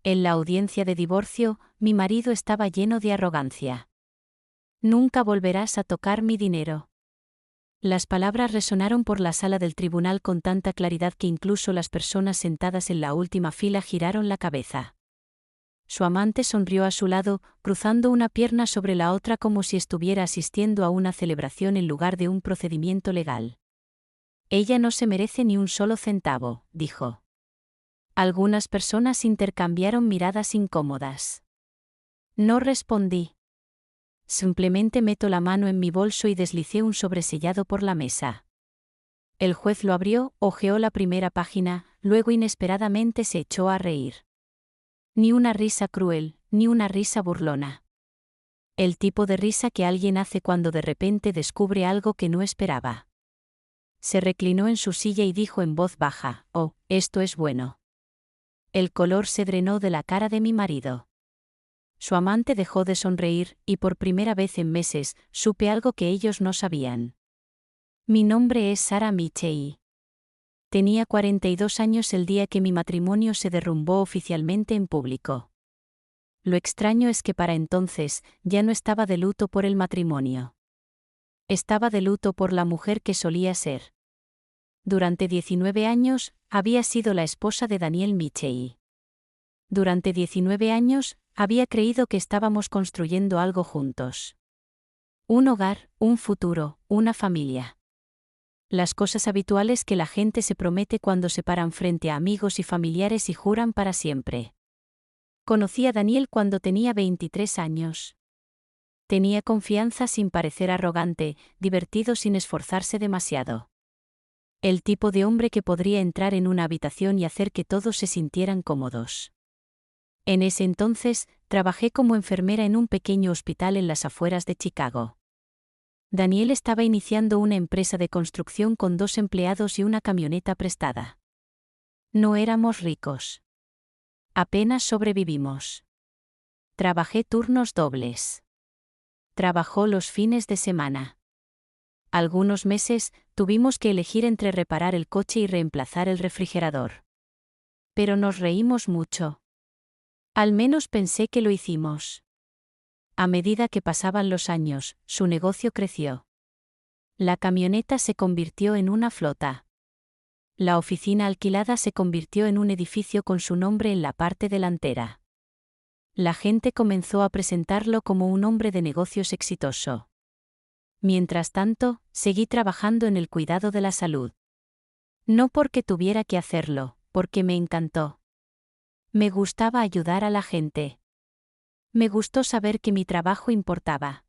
En la audiencia de divorcio, mi marido estaba lleno de arrogancia. Nunca volverás a tocar mi dinero. Las palabras resonaron por la sala del tribunal con tanta claridad que incluso las personas sentadas en la última fila giraron la cabeza. Su amante sonrió a su lado, cruzando una pierna sobre la otra como si estuviera asistiendo a una celebración en lugar de un procedimiento legal. Ella no se merece ni un solo centavo, dijo. Algunas personas intercambiaron miradas incómodas. No respondí. Simplemente meto la mano en mi bolso y deslicé un sobresellado por la mesa. El juez lo abrió, hojeó la primera página, luego inesperadamente se echó a reír. Ni una risa cruel, ni una risa burlona. El tipo de risa que alguien hace cuando de repente descubre algo que no esperaba. Se reclinó en su silla y dijo en voz baja: «Oh, esto es bueno». El color se drenó de la cara de mi marido. Su amante dejó de sonreír, y por primera vez en meses, supe algo que ellos no sabían. Mi nombre es Sarah Michei. Tenía 42 años el día que mi matrimonio se derrumbó oficialmente en público. Lo extraño es que para entonces, ya no estaba de luto por el matrimonio. Estaba de luto por la mujer que solía ser. Durante 19 años, había sido la esposa de Daniel Michei. Durante 19 años, había creído que estábamos construyendo algo juntos. Un hogar, un futuro, una familia. Las cosas habituales que la gente se promete cuando se paran frente a amigos y familiares y juran para siempre. Conocí a Daniel cuando tenía 23 años. Tenía confianza sin parecer arrogante, divertido sin esforzarse demasiado. El tipo de hombre que podría entrar en una habitación y hacer que todos se sintieran cómodos. En ese entonces, trabajé como enfermera en un pequeño hospital en las afueras de Chicago. Daniel estaba iniciando una empresa de construcción con 2 empleados y una camioneta prestada. No éramos ricos. Apenas sobrevivimos. Trabajé turnos dobles. Trabajó los fines de semana. Algunos meses, tuvimos que elegir entre reparar el coche y reemplazar el refrigerador. Pero nos reímos mucho. Al menos pensé que lo hicimos. A medida que pasaban los años, su negocio creció. La camioneta se convirtió en una flota. La oficina alquilada se convirtió en un edificio con su nombre en la parte delantera. La gente comenzó a presentarlo como un hombre de negocios exitoso. Mientras tanto, seguí trabajando en el cuidado de la salud. No porque tuviera que hacerlo, porque me encantó. Me gustaba ayudar a la gente. Me gustó saber que mi trabajo importaba.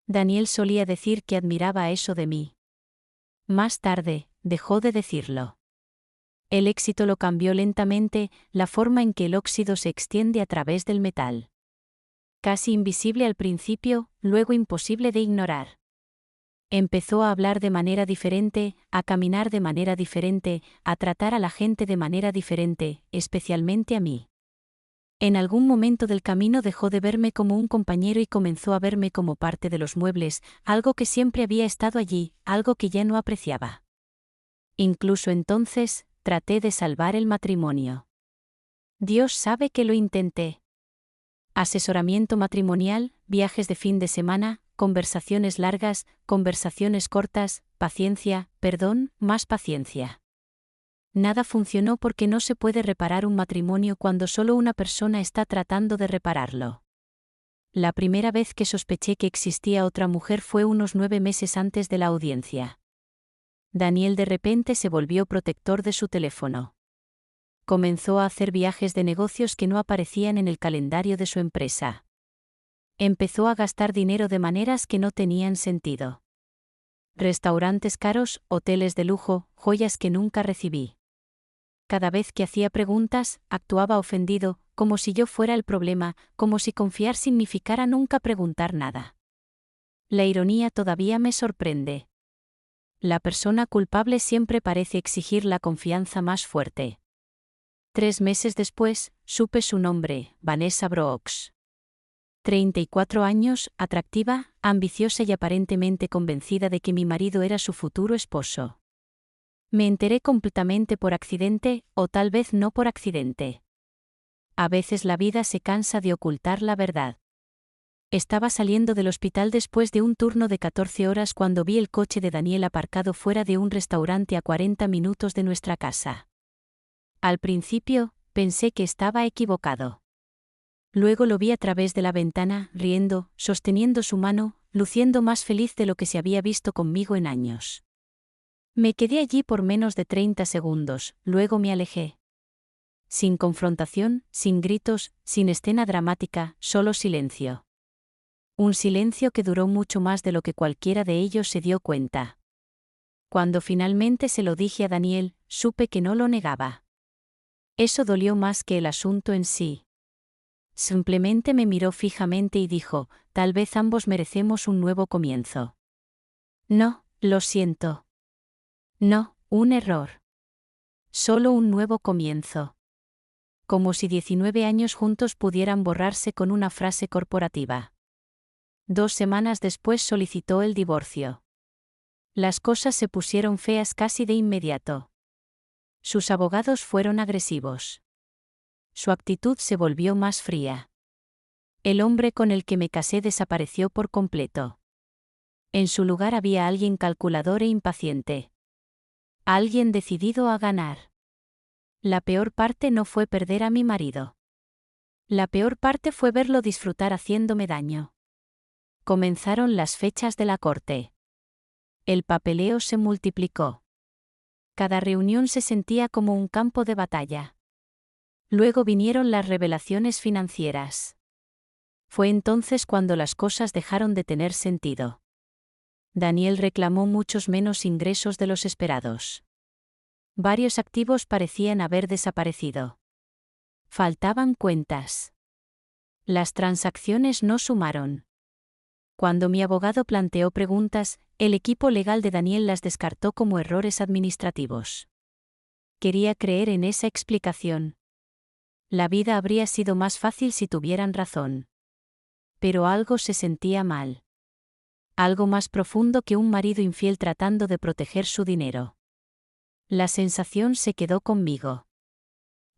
Daniel solía decir que admiraba eso de mí. Más tarde, dejó de decirlo. El éxito lo cambió lentamente, la forma en que el óxido se extiende a través del metal. Casi invisible al principio, luego imposible de ignorar. Empezó a hablar de manera diferente, a caminar de manera diferente, a tratar a la gente de manera diferente, especialmente a mí. En algún momento del camino dejó de verme como un compañero y comenzó a verme como parte de los muebles, algo que siempre había estado allí, algo que ya no apreciaba. Incluso entonces, traté de salvar el matrimonio. Dios sabe que lo intenté. Asesoramiento matrimonial, viajes de fin de semana, conversaciones largas, conversaciones cortas, paciencia, perdón, más paciencia. Nada funcionó porque no se puede reparar un matrimonio cuando solo una persona está tratando de repararlo. La primera vez que sospeché que existía otra mujer fue unos 9 meses antes de la audiencia. Daniel de repente se volvió protector de su teléfono. Comenzó a hacer viajes de negocios que no aparecían en el calendario de su empresa. Empezó a gastar dinero de maneras que no tenían sentido. Restaurantes caros, hoteles de lujo, joyas que nunca recibí. Cada vez que hacía preguntas, actuaba ofendido, como si yo fuera el problema, como si confiar significara nunca preguntar nada. La ironía todavía me sorprende. La persona culpable siempre parece exigir la confianza más fuerte. 3 meses después, supe su nombre, Vanessa Brooks. 34 años, atractiva, ambiciosa y aparentemente convencida de que mi marido era su futuro esposo. Me enteré completamente por accidente, o tal vez no por accidente. A veces la vida se cansa de ocultar la verdad. Estaba saliendo del hospital después de un turno de 14 horas cuando vi el coche de Daniel aparcado fuera de un restaurante a 40 minutos de nuestra casa. Al principio, pensé que estaba equivocado. Luego lo vi a través de la ventana, riendo, sosteniendo su mano, luciendo más feliz de lo que se había visto conmigo en años. Me quedé allí por menos de 30 segundos, luego me alejé. Sin confrontación, sin gritos, sin escena dramática, solo silencio. Un silencio que duró mucho más de lo que cualquiera de ellos se dio cuenta. Cuando finalmente se lo dije a Daniel, supe que no lo negaba. Eso dolió más que el asunto en sí. Simplemente me miró fijamente y dijo, tal vez ambos merecemos un nuevo comienzo. No, lo siento. No, un error. Solo un nuevo comienzo. Como si 19 años juntos pudieran borrarse con una frase corporativa. 2 semanas después solicitó el divorcio. Las cosas se pusieron feas casi de inmediato. Sus abogados fueron agresivos. Su actitud se volvió más fría. El hombre con el que me casé desapareció por completo. En su lugar había alguien calculador e impaciente. Alguien decidido a ganar. La peor parte no fue perder a mi marido. La peor parte fue verlo disfrutar haciéndome daño. Comenzaron las fechas de la corte. El papeleo se multiplicó. Cada reunión se sentía como un campo de batalla. Luego vinieron las revelaciones financieras. Fue entonces cuando las cosas dejaron de tener sentido. Daniel reclamó muchos menos ingresos de los esperados. Varios activos parecían haber desaparecido. Faltaban cuentas. Las transacciones no sumaron. Cuando mi abogado planteó preguntas, el equipo legal de Daniel las descartó como errores administrativos. Quería creer en esa explicación. La vida habría sido más fácil si tuvieran razón. Pero algo se sentía mal. Algo más profundo que un marido infiel tratando de proteger su dinero. La sensación se quedó conmigo.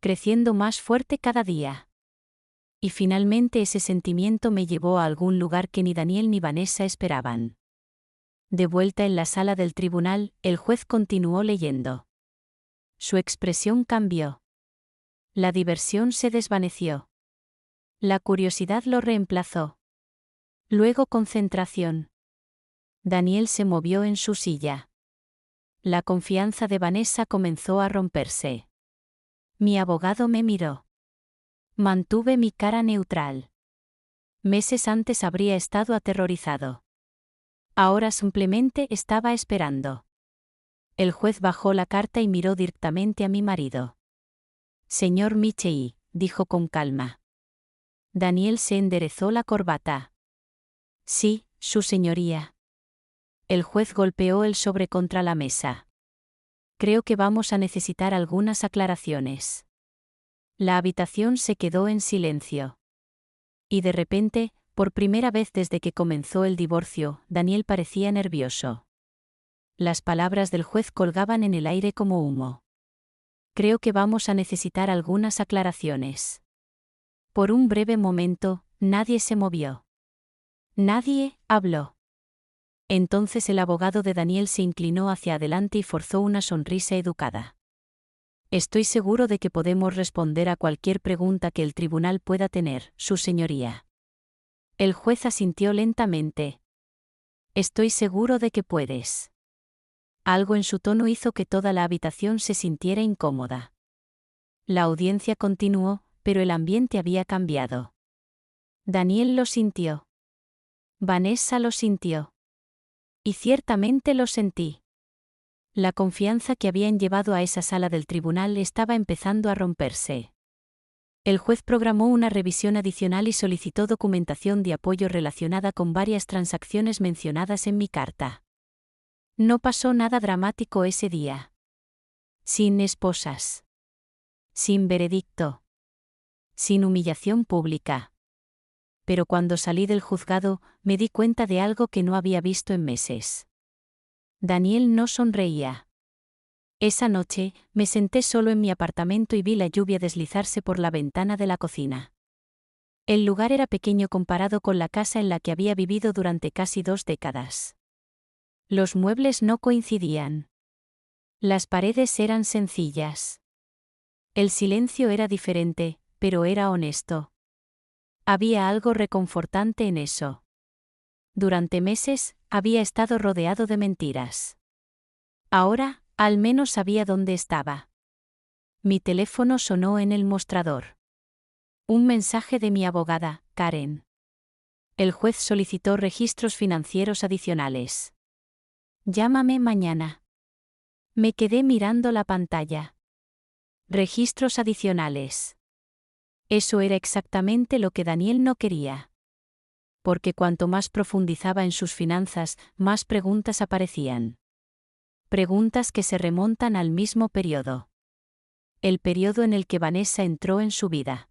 Creciendo más fuerte cada día. Y finalmente ese sentimiento me llevó a algún lugar que ni Daniel ni Vanessa esperaban. De vuelta en la sala del tribunal, el juez continuó leyendo. Su expresión cambió. La diversión se desvaneció. La curiosidad lo reemplazó. Luego concentración. Daniel se movió en su silla. La confianza de Vanessa comenzó a romperse. Mi abogado me miró. Mantuve mi cara neutral. Meses antes habría estado aterrorizado. Ahora simplemente estaba esperando. El juez bajó la carta y miró directamente a mi marido. Señor Michei, dijo con calma. Daniel se enderezó la corbata. Sí, su señoría. El juez golpeó el sobre contra la mesa. Creo que vamos a necesitar algunas aclaraciones. La habitación se quedó en silencio. Y de repente, por primera vez desde que comenzó el divorcio, Daniel parecía nervioso. Las palabras del juez colgaban en el aire como humo. Creo que vamos a necesitar algunas aclaraciones. Por un breve momento, nadie se movió. Nadie habló. Entonces el abogado de Daniel se inclinó hacia adelante y forzó una sonrisa educada. Estoy seguro de que podemos responder a cualquier pregunta que el tribunal pueda tener, su señoría. El juez asintió lentamente. Estoy seguro de que puedes. Algo en su tono hizo que toda la habitación se sintiera incómoda. La audiencia continuó, pero el ambiente había cambiado. Daniel lo sintió. Vanessa lo sintió. Y ciertamente lo sentí. La confianza que habían llevado a esa sala del tribunal estaba empezando a romperse. El juez programó una revisión adicional y solicitó documentación de apoyo relacionada con varias transacciones mencionadas en mi carta. No pasó nada dramático ese día. Sin esposas. Sin veredicto. Sin humillación pública. Pero cuando salí del juzgado, me di cuenta de algo que no había visto en meses. Daniel no sonreía. Esa noche, me senté solo en mi apartamento y vi la lluvia deslizarse por la ventana de la cocina. El lugar era pequeño comparado con la casa en la que había vivido durante casi 2 décadas. Los muebles no coincidían. Las paredes eran sencillas. El silencio era diferente, pero era honesto. Había algo reconfortante en eso. Durante meses, había estado rodeado de mentiras. Ahora, al menos sabía dónde estaba. Mi teléfono sonó en el mostrador. Un mensaje de mi abogada, Karen. El juez solicitó registros financieros adicionales. Llámame mañana. Me quedé mirando la pantalla. Registros adicionales. Eso era exactamente lo que Daniel no quería. Porque cuanto más profundizaba en sus finanzas, más preguntas aparecían. Preguntas que se remontan al mismo periodo. El periodo en el que Vanessa entró en su vida.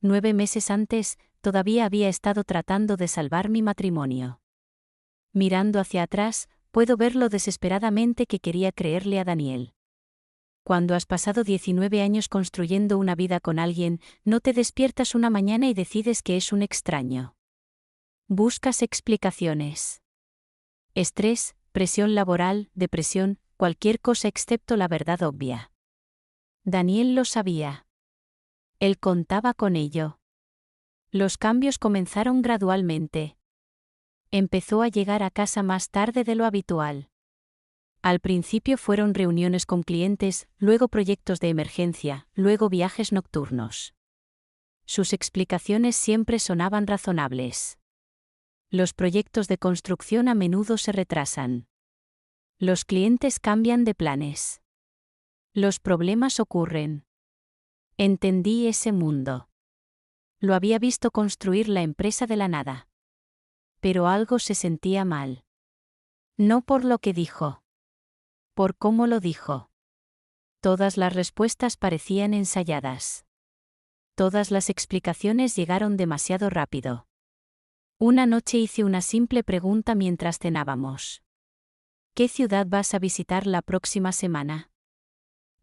9 meses antes, todavía había estado tratando de salvar mi matrimonio. Mirando hacia atrás, puedo ver lo desesperadamente que quería creerle a Daniel. Cuando has pasado 19 años construyendo una vida con alguien, no te despiertas una mañana y decides que es un extraño. Buscas explicaciones. Estrés, presión laboral, depresión, cualquier cosa excepto la verdad obvia. Daniel lo sabía. Él contaba con ello. Los cambios comenzaron gradualmente. Empezó a llegar a casa más tarde de lo habitual. Al principio fueron reuniones con clientes, luego proyectos de emergencia, luego viajes nocturnos. Sus explicaciones siempre sonaban razonables. Los proyectos de construcción a menudo se retrasan. Los clientes cambian de planes. Los problemas ocurren. Entendí ese mundo. Lo había visto construir la empresa de la nada. Pero algo se sentía mal. No por lo que dijo. Por cómo lo dijo. Todas las respuestas parecían ensayadas. Todas las explicaciones llegaron demasiado rápido. Una noche hice una simple pregunta mientras cenábamos. ¿Qué ciudad vas a visitar la próxima semana?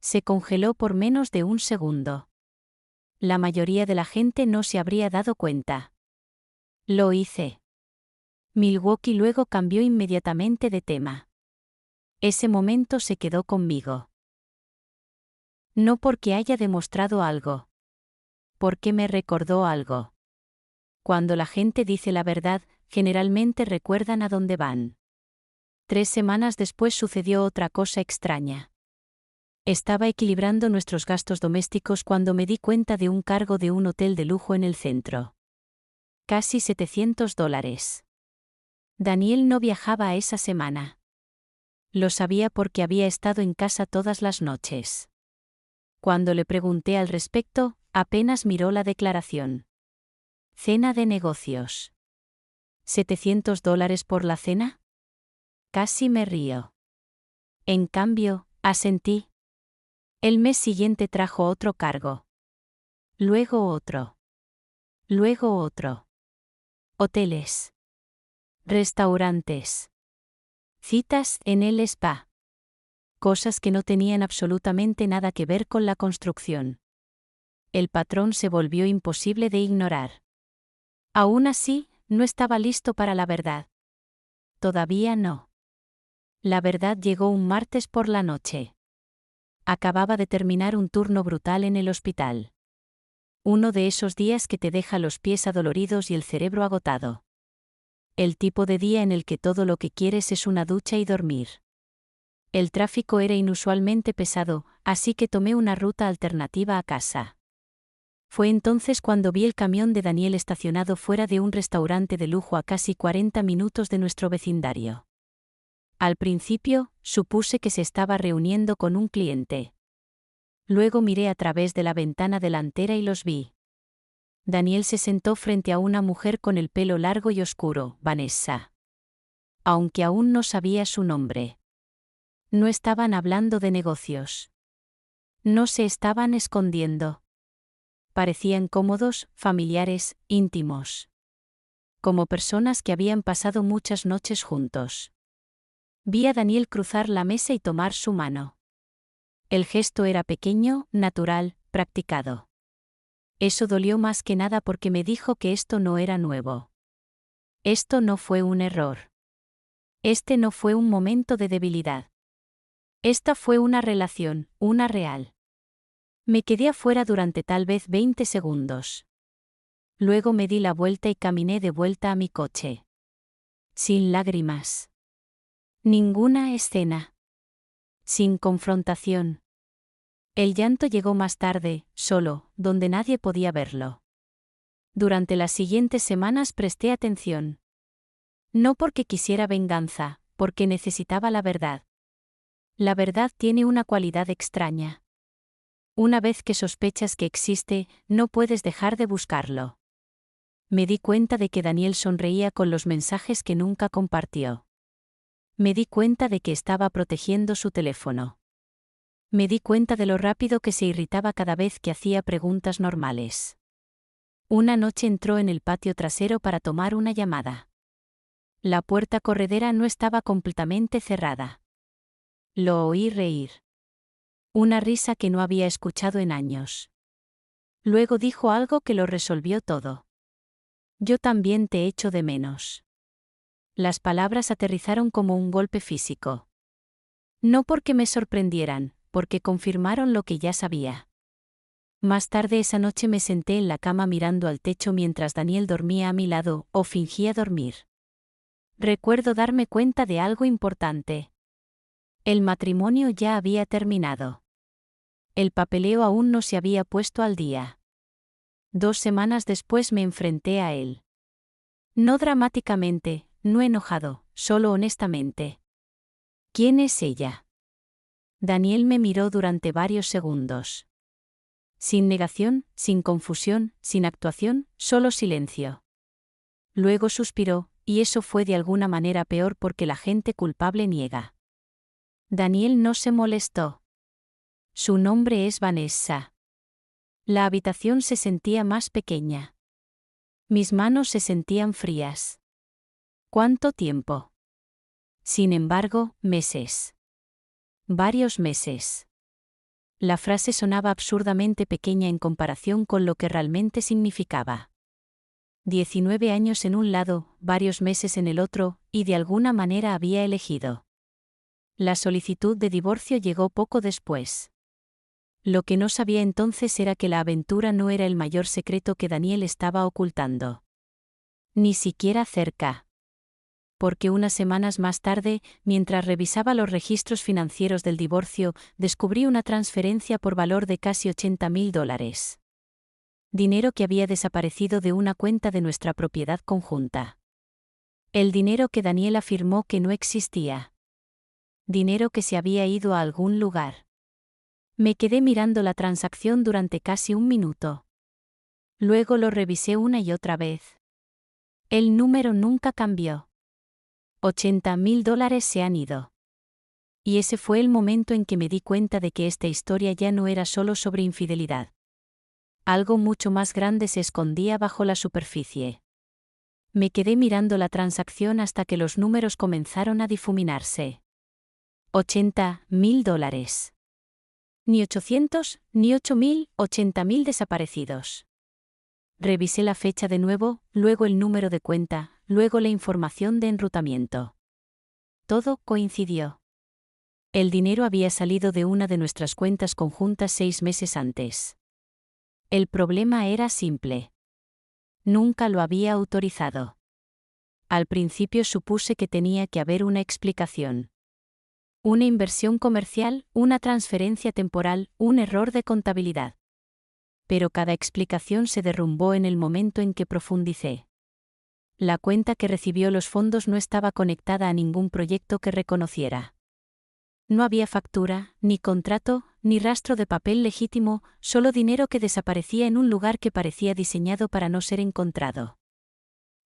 Se congeló por menos de un segundo. La mayoría de la gente no se habría dado cuenta. Lo hice. Milwaukee luego cambió inmediatamente de tema. Ese momento se quedó conmigo. No porque haya demostrado algo. Porque me recordó algo. Cuando la gente dice la verdad, generalmente recuerdan a dónde van. 3 semanas después sucedió otra cosa extraña. Estaba equilibrando nuestros gastos domésticos cuando me di cuenta de un cargo de un hotel de lujo en el centro. Casi $700. Daniel no viajaba esa semana. Lo sabía porque había estado en casa todas las noches. Cuando le pregunté al respecto, apenas miró la declaración. Cena de negocios. ¿$700 por la cena? Casi me río. En cambio, asentí. El mes siguiente trajo otro cargo. Luego otro. Luego otro. Hoteles. Restaurantes. Citas en el spa. Cosas que no tenían absolutamente nada que ver con la construcción. El patrón se volvió imposible de ignorar. Aún así, no estaba listo para la verdad. Todavía no. La verdad llegó un martes por la noche. Acababa de terminar un turno brutal en el hospital. Uno de esos días que te deja los pies adoloridos y el cerebro agotado. El tipo de día en el que todo lo que quieres es una ducha y dormir. El tráfico era inusualmente pesado, así que tomé una ruta alternativa a casa. Fue entonces cuando vi el camión de Daniel estacionado fuera de un restaurante de lujo a casi 40 minutos de nuestro vecindario. Al principio, supuse que se estaba reuniendo con un cliente. Luego miré a través de la ventana delantera y los vi. Daniel se sentó frente a una mujer con el pelo largo y oscuro, Vanessa. Aunque aún no sabía su nombre. No estaban hablando de negocios. No se estaban escondiendo. Parecían cómodos, familiares, íntimos. Como personas que habían pasado muchas noches juntos. Vi a Daniel cruzar la mesa y tomar su mano. El gesto era pequeño, natural, practicado. Eso dolió más que nada porque me dijo que esto no era nuevo. Esto no fue un error. Este no fue un momento de debilidad. Esta fue una relación, una real. Me quedé afuera durante tal vez 20 segundos. Luego me di la vuelta y caminé de vuelta a mi coche. Sin lágrimas. Ninguna escena. Sin confrontación. El llanto llegó más tarde, solo, donde nadie podía verlo. Durante las siguientes semanas presté atención. No porque quisiera venganza, porque necesitaba la verdad. La verdad tiene una cualidad extraña. Una vez que sospechas que existe, no puedes dejar de buscarlo. Me di cuenta de que Daniel sonreía con los mensajes que nunca compartió. Me di cuenta de que estaba protegiendo su teléfono. Me di cuenta de lo rápido que se irritaba cada vez que hacía preguntas normales. Una noche entró en el patio trasero para tomar una llamada. La puerta corredera no estaba completamente cerrada. Lo oí reír. Una risa que no había escuchado en años. Luego dijo algo que lo resolvió todo. Yo también te echo de menos. Las palabras aterrizaron como un golpe físico. No porque me sorprendieran, porque confirmaron lo que ya sabía. Más tarde esa noche me senté en la cama mirando al techo mientras Daniel dormía a mi lado, o fingía dormir. Recuerdo darme cuenta de algo importante. El matrimonio ya había terminado. El papeleo aún no se había puesto al día. 2 semanas después me enfrenté a él. No dramáticamente, no enojado, solo honestamente. ¿Quién es ella? Daniel me miró durante varios segundos. Sin negación, sin confusión, sin actuación, solo silencio. Luego suspiró, y eso fue de alguna manera peor porque la gente culpable niega. Daniel no se molestó. Su nombre es Vanessa. La habitación se sentía más pequeña. Mis manos se sentían frías. ¿Cuánto tiempo? Sin embargo, meses. Varios meses. La frase sonaba absurdamente pequeña en comparación con lo que realmente significaba. 19 años en un lado, varios meses en el otro, y de alguna manera había elegido. La solicitud de divorcio llegó poco después. Lo que no sabía entonces era que la aventura no era el mayor secreto que Daniel estaba ocultando. Ni siquiera cerca. Porque unas semanas más tarde, mientras revisaba los registros financieros del divorcio, descubrí una transferencia por valor de casi $80,000. Dinero que había desaparecido de una cuenta de nuestra propiedad conjunta. El dinero que Daniel afirmó que no existía. Dinero que se había ido a algún lugar. Me quedé mirando la transacción durante casi un minuto. Luego lo revisé una y otra vez. El número nunca cambió. $80,000 se han ido. Y ese fue el momento en que me di cuenta de que esta historia ya no era solo sobre infidelidad. Algo mucho más grande se escondía bajo la superficie. Me quedé mirando la transacción hasta que los números comenzaron a difuminarse. $80,000. Ni 800, ni 8,000, 80,000 desaparecidos. Revisé la fecha de nuevo, luego el número de cuenta, luego la información de enrutamiento. Todo coincidió. El dinero había salido de una de nuestras cuentas conjuntas 6 meses antes. El problema era simple. Nunca lo había autorizado. Al principio supuse que tenía que haber una explicación. Una inversión comercial, una transferencia temporal, un error de contabilidad. Pero cada explicación se derrumbó en el momento en que profundicé. La cuenta que recibió los fondos no estaba conectada a ningún proyecto que reconociera. No había factura, ni contrato, ni rastro de papel legítimo, solo dinero que desaparecía en un lugar que parecía diseñado para no ser encontrado.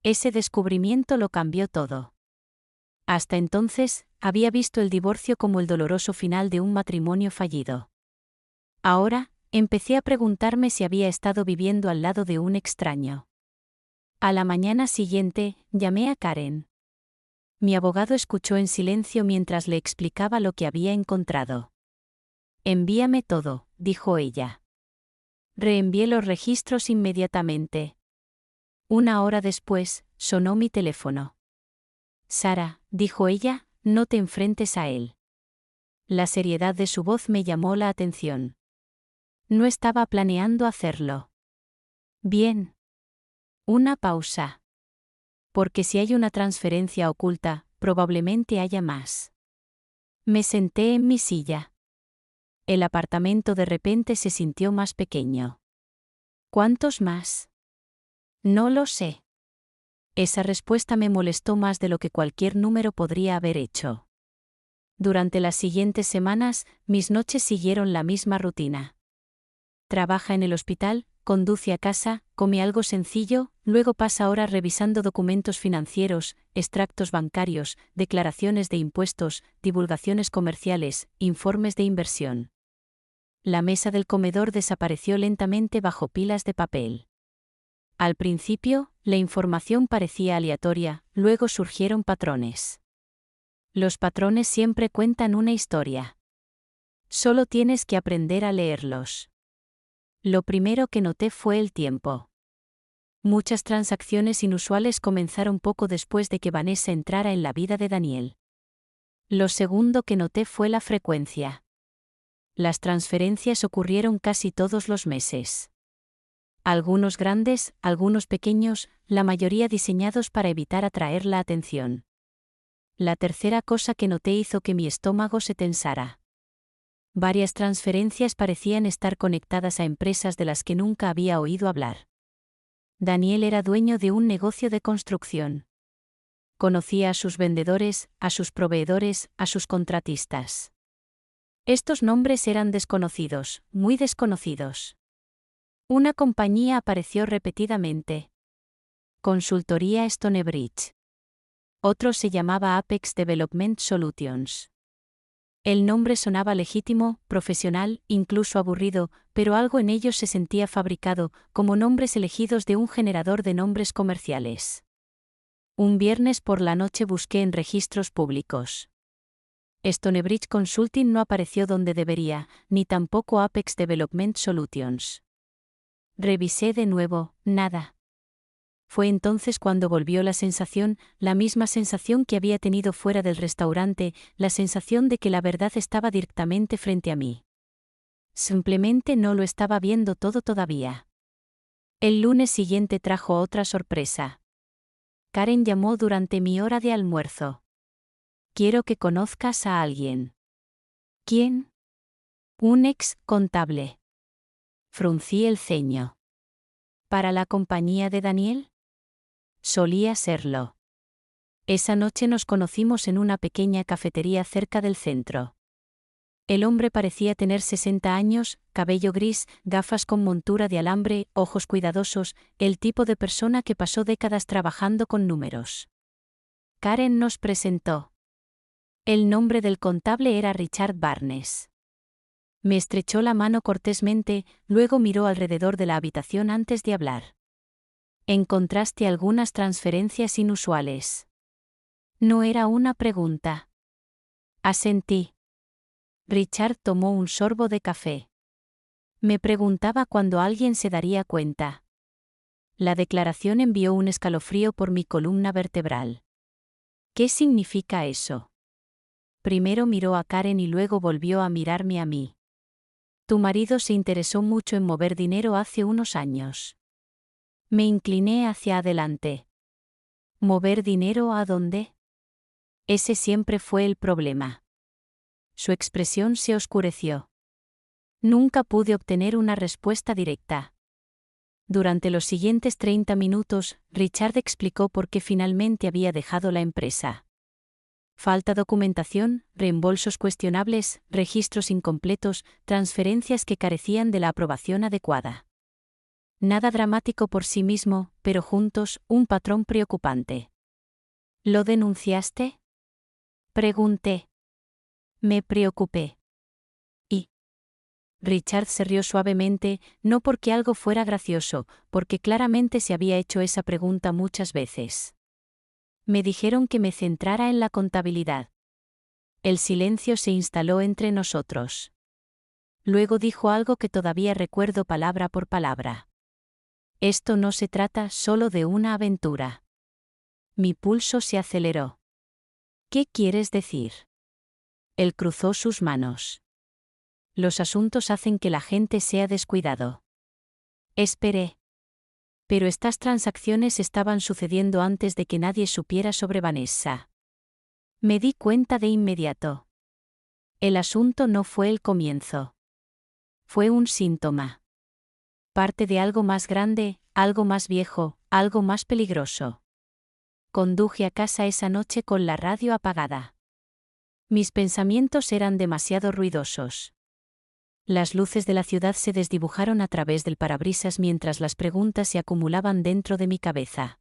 Ese descubrimiento lo cambió todo. Hasta entonces, había visto el divorcio como el doloroso final de un matrimonio fallido. Ahora, empecé a preguntarme si había estado viviendo al lado de un extraño. A la mañana siguiente, llamé a Karen. Mi abogado escuchó en silencio mientras le explicaba lo que había encontrado. Envíame todo, dijo ella. Reenvié los registros inmediatamente. 1 hora después, sonó mi teléfono. Sara, dijo ella, no te enfrentes a él. La seriedad de su voz me llamó la atención. No estaba planeando hacerlo. Bien. Una pausa. Porque si hay una transferencia oculta, probablemente haya más. Me senté en mi silla. El apartamento de repente se sintió más pequeño. ¿Cuántos más? No lo sé. Esa respuesta me molestó más de lo que cualquier número podría haber hecho. Durante las siguientes semanas, mis noches siguieron la misma rutina. Trabaja en el hospital, conduce a casa, come algo sencillo, luego pasa horas revisando documentos financieros, extractos bancarios, declaraciones de impuestos, divulgaciones comerciales, informes de inversión. La mesa del comedor desapareció lentamente bajo pilas de papel. Al principio, la información parecía aleatoria, luego surgieron patrones. Los patrones siempre cuentan una historia. Solo tienes que aprender a leerlos. Lo primero que noté fue el tiempo. Muchas transacciones inusuales comenzaron poco después de que Vanessa entrara en la vida de Daniel. Lo segundo que noté fue la frecuencia. Las transferencias ocurrieron casi todos los meses. Algunos grandes, algunos pequeños, la mayoría diseñados para evitar atraer la atención. La tercera cosa que noté hizo que mi estómago se tensara. Varias transferencias parecían estar conectadas a empresas de las que nunca había oído hablar. Daniel era dueño de un negocio de construcción. Conocía a sus vendedores, a sus proveedores, a sus contratistas. Estos nombres eran desconocidos, muy desconocidos. Una compañía apareció repetidamente. Consultoría Stonebridge. Otro se llamaba Apex Development Solutions. El nombre sonaba legítimo, profesional, incluso aburrido, pero algo en ellos se sentía fabricado, como nombres elegidos de un generador de nombres comerciales. Un viernes por la noche busqué en registros públicos. Stonebridge Consulting no apareció donde debería, ni tampoco Apex Development Solutions. Revisé de nuevo, nada. Fue entonces cuando volvió la misma sensación que había tenido fuera del restaurante, la sensación de que la verdad estaba directamente frente a mí. Simplemente no lo estaba viendo todo todavía. El lunes siguiente trajo otra sorpresa. Karen llamó durante mi hora de almuerzo. Quiero que conozcas a alguien. ¿Quién? Un ex contable. Fruncí el ceño. ¿Para la compañía de Daniel? Solía serlo. Esa noche nos conocimos en una pequeña cafetería cerca del centro. El hombre parecía tener 60 años, cabello gris, gafas con montura de alambre, ojos cuidadosos, el tipo de persona que pasó décadas trabajando con números. Karen nos presentó. El nombre del contable era Richard Barnes. Me estrechó la mano cortésmente, luego miró alrededor de la habitación antes de hablar. Encontraste algunas transferencias inusuales. No era una pregunta. Asentí. Richard tomó un sorbo de café. Me preguntaba cuándo alguien se daría cuenta. La declaración envió un escalofrío por mi columna vertebral. ¿Qué significa eso? Primero miró a Karen y luego volvió a mirarme a mí. Tu marido se interesó mucho en mover dinero hace unos años. Me incliné hacia adelante. ¿Mover dinero a dónde? Ese siempre fue el problema. Su expresión se oscureció. Nunca pude obtener una respuesta directa. Durante los siguientes 30 minutos, Richard explicó por qué finalmente había dejado la empresa. Falta documentación, reembolsos cuestionables, registros incompletos, transferencias que carecían de la aprobación adecuada. Nada dramático por sí mismo, pero juntos, un patrón preocupante. ¿Lo denunciaste? Pregunté. Me preocupé. ¿Y? Richard se rió suavemente, no porque algo fuera gracioso, porque claramente se había hecho esa pregunta muchas veces. Me dijeron que me centrara en la contabilidad. El silencio se instaló entre nosotros. Luego dijo algo que todavía recuerdo palabra por palabra. Esto no se trata solo de una aventura. Mi pulso se aceleró. ¿Qué quieres decir? Él cruzó sus manos. Los asuntos hacen que la gente sea descuidado. Esperé. Pero estas transacciones estaban sucediendo antes de que nadie supiera sobre Vanessa. Me di cuenta de inmediato. El asunto no fue el comienzo. Fue un síntoma. Parte de algo más grande, algo más viejo, algo más peligroso. Conduje a casa esa noche con la radio apagada. Mis pensamientos eran demasiado ruidosos. Las luces de la ciudad se desdibujaron a través del parabrisas mientras las preguntas se acumulaban dentro de mi cabeza.